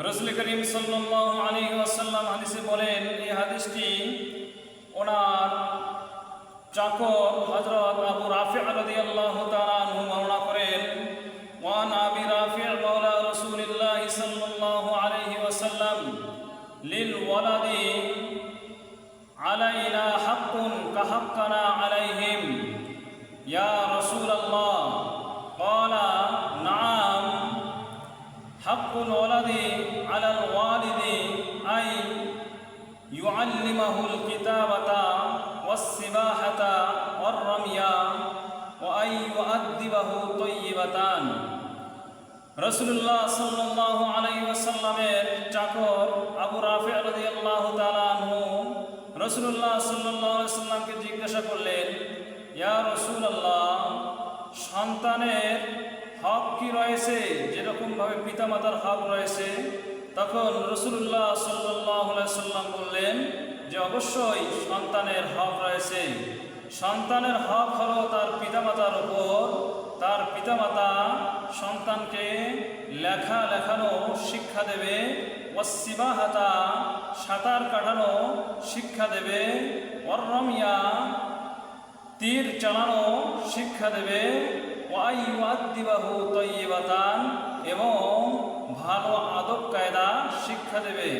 রাসূল করিম সাল্লাল্লাহু আলাইহি ওয়াসাল্লাম হাদিসে বলেন, এই হাদিসটি ওনার চাকর হযরত আবু রাফি রাদিয়াল্লাহু তাআলা আনহু বর্ণনা করেন। ওয়ান আবি রাফি মাওলা রাসূলিল্লাহ সাল্লাল্লাহু আলাইহি ওয়াসাল্লাম লিল ওয়ালাদি আলাইনা হাক্কুন কাহাক্কানা আলাইহিম ইয়া রাসূলাল্লাহ ক্বালা নাআম হাক্কুল ওয়ালাদি আলাল ওয়ালিদি আই ইউআল্লিমাহুল কিতাবাতা ওয়াস-সিবাহাতা ওয়ার-রামিয়া ওয়া আই ইউআদ্দিবাহু তাইয়্যিবাতান। রাসূলুল্লাহ সাল্লাল্লাহু আলাইহি ওয়াসাল্লামের চাকর আবু রাফি রাদিয়াল্লাহু তাআলা আনহু রাসূলুল্লাহ সাল্লাল্লাহু আলাইহি ওয়াসাল্লামকে জিজ্ঞাসা করলেন, ইয়া রাসূলুল্লাহ, সন্তানের হক কি রয়েছে? যেরকমভাবে পিতামাতার হক রয়েছে। তখন রাসূলুল্লাহ সাল্লাল্লাহু আলাইহি ওয়াসাল্লাম বললেন যে অবশ্যই সন্তানের হক রয়েছে। সন্তানের হক হলো তার পিতামাতার উপর। তার পিতামাতা সন্তানকে লেখানো শিক্ষা দেবে, ওয়াস-সিবাহাতা সাঁতার কাটানো শিক্ষা দেবে, ওয়ার-রামিয়া তীর চালানো শিক্ষা দেবে, ওয়া ইউআদ্দিবাহু তাইয়্যিবাতান এবং ভালো আদব কায়দা শিক্ষা দেবে।